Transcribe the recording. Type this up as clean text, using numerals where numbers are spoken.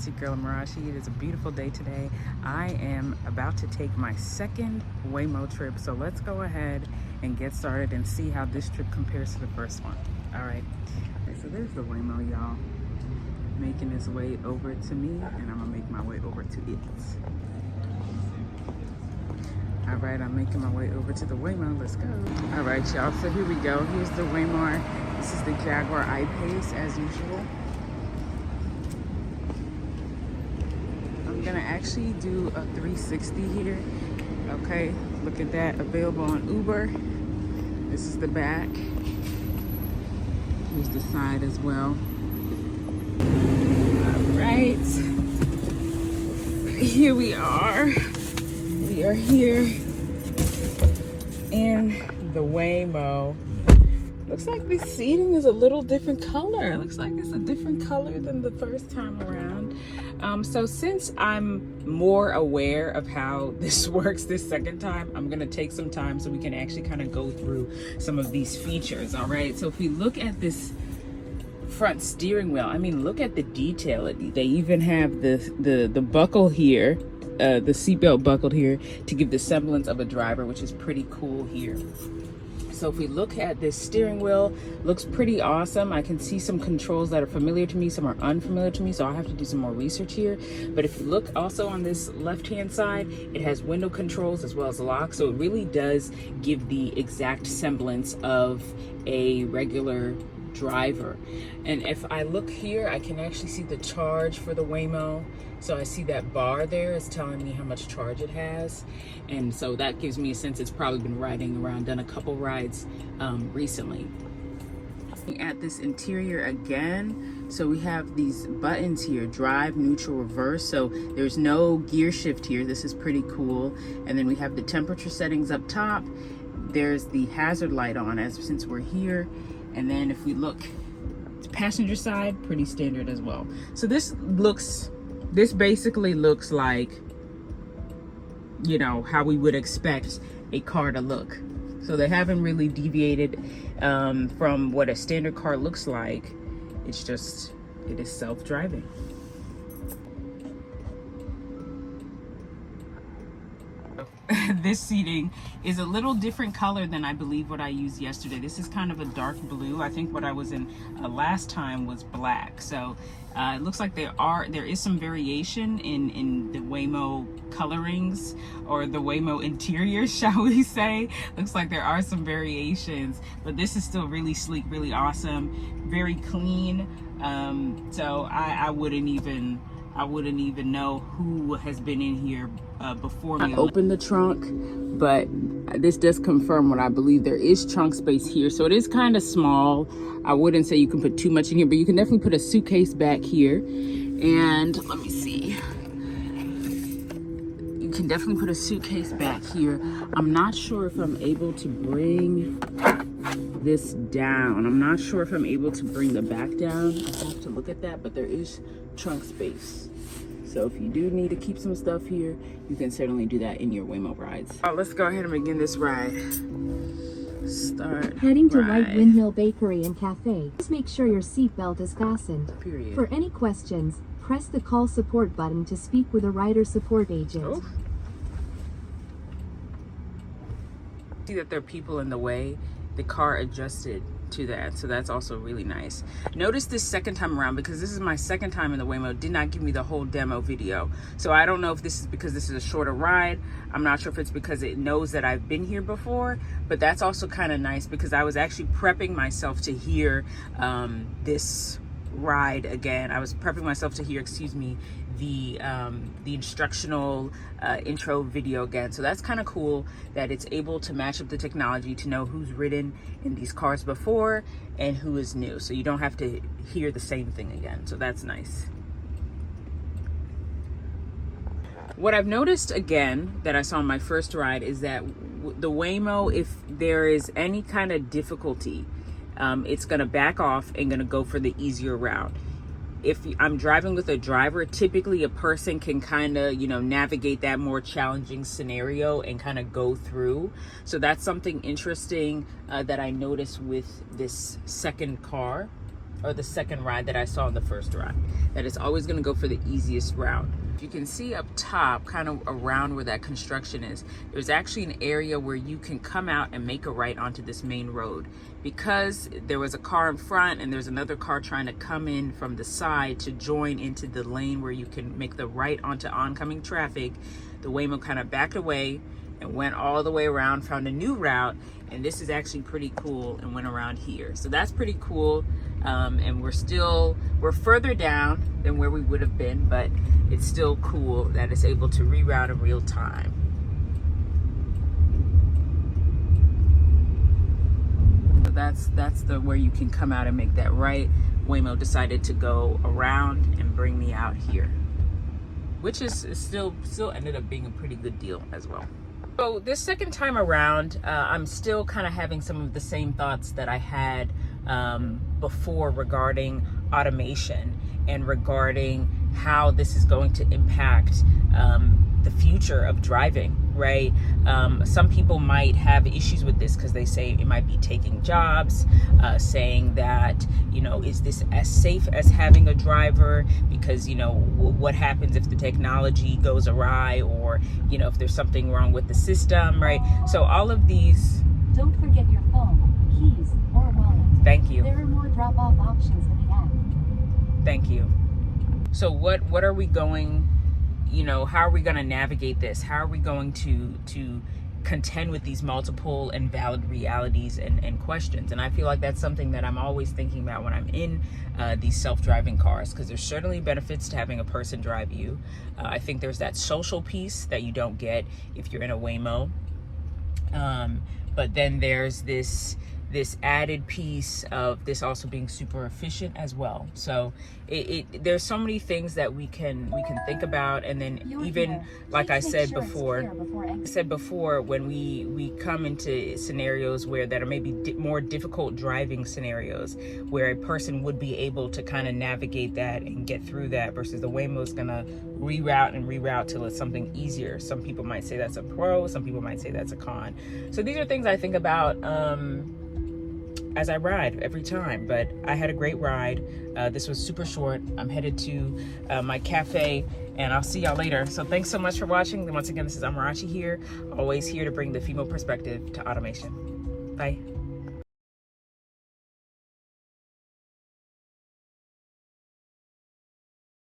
it's your girl Marashi. It is a beautiful day today. I am about to take my second WAYMO trip, so let's go ahead and get started and see how this trip compares to the first one. All right, so there's the WAYMO, y'all, making its way over to me, and I'm gonna make my way over to it. All right, I'm making my way over to the WAYMO. Let's go. All right, y'all, so here we go. Here's the WAYMO. This is the Jaguar I-Pace as usual. I'm gonna actually do a 360 here. Okay, look at that, available on Uber. This is the back. Here's the side as well. All right, here we are. We are here in the WAYMO. Looks like the seating is a little different color. It looks like it's a different color than the first time around. So since I'm more aware of how this works this second time, I'm gonna take some time so we can actually kind of go through some of these features, all right? So if we look at this front steering wheel, I mean, look at the detail. They even have the buckle here, the seatbelt buckled here to give the semblance of a driver, which is pretty cool here. So if we look at this steering wheel, looks pretty awesome. I can see some controls that are familiar to me, some are unfamiliar to me, so I'll have to do some more research here. But if you look also on this left-hand side, it has window controls as well as lock, so it really does give the exact semblance of a regular driver. And if I look here, I can actually see the charge for the WAYMO. So I see that bar there is telling me how much charge it has. And so that gives me a sense it's probably been riding around, done a couple rides recently. Looking at this interior again, so we have these buttons here, drive, neutral, reverse. So there's no gear shift here. This is pretty cool. And then we have the temperature settings up top. There's the hazard light on since we're here. And then if we look to passenger side, pretty standard as well. So this basically looks like, you know, how we would expect a car to look. So they haven't really deviated from what a standard car looks like. It's just, it is self-driving. This seating is a little different color than I believe what I used yesterday. This is kind of a dark blue. I think what I was in last time was black. So it looks like there is some variation in the WAYMO colorings, or the WAYMO interior, shall we say. Looks like there are some variations, but this is still really sleek, really awesome, very clean. So I wouldn't even know who has been in here before me. I opened the trunk, but this does confirm what I believe. There is trunk space here, so it is kind of small. I wouldn't say you can put too much in here, but you can definitely put a suitcase back here. And let me see. You can definitely put a suitcase back here. I'm not sure if I'm able to bring this down. I'm not sure if I'm able to bring the back down. I have to look at that, but there is trunk space. So if you do need to keep some stuff here, you can certainly do that in your WAYMO rides. Let's go ahead and begin this ride. Start Heading to ride. White Windmill Bakery and Cafe. Just make sure your seatbelt is fastened. Period. For any questions, press the call support button to speak with a rider support agent. Oh. See that there are people in the way. The car adjusted to that, so that's also really nice. Notice this second time around, because this is my second time in the WAYMO, did not give me the whole demo video. So I don't know if this is because this is a shorter ride. I'm not sure if it's because it knows that I've been here before, but that's also kind of nice because I was actually prepping myself to hear this ride again. I was prepping myself to hear, the instructional intro video again. So that's kind of cool that it's able to match up the technology to know who's ridden in these cars before and who is new. So you don't have to hear the same thing again. So that's nice. What I've noticed again that I saw on my first ride is that the WAYMO, if there is any kind of difficulty, it's gonna back off and gonna go for the easier route. If I'm driving with a driver, typically a person can kind of, navigate that more challenging scenario and kind of go through. So that's something interesting that I noticed with this second car. or the second ride that I saw on the first ride, that it's always going to go for the easiest route. You can see up top, kind of around where that construction is, there's actually an area where you can come out and make a right onto this main road. Because there was a car in front and there's another car trying to come in from the side to join into the lane where you can make the right onto oncoming traffic, the WAYMO kind of backed away and went all the way around, found a new route, and this is actually pretty cool, and went around here. So that's pretty cool. And we're further down than where we would have been, but it's still cool that it's able to reroute in real time. So that's the where you can come out and make that right. WAYMO decided to go around and bring me out here, which is still ended up being a pretty good deal as well. So this second time around, I'm still kind of having some of the same thoughts that I had before regarding automation and regarding how this is going to impact the future of driving, right? Some people might have issues with this because they say it might be taking jobs, saying that, you know, is this as safe as having a driver? Because, you know, what happens if the technology goes awry, or, you know, if there's something wrong with the system, right? So all of these... Don't forget your phone, keys, or wallet. Thank you. There are more drop-off options in the app. Thank you. So what are we going, you know, how are we going to navigate this? How are we going to contend with these multiple and valid realities and questions? And I feel like that's something that I'm always thinking about when I'm in these self-driving cars, because there's certainly benefits to having a person drive you. I think there's that social piece that you don't get if you're in a WAYMO. But then there's this added piece of this also being super efficient as well. So there's so many things that we can think about. And then even like I said before, when we come into scenarios that are maybe more difficult driving scenarios, where a person would be able to kind of navigate that and get through that, versus the WAYMO is gonna reroute till it's something easier. Some people might say that's a pro, some people might say that's a con. So these are things I think about as I ride every time. But I had a great ride. This was super short. I'm headed to my cafe, and I'll see y'all later. So thanks so much for watching. Once again, this is Amarachi here, always here to bring the female perspective to automation. Bye.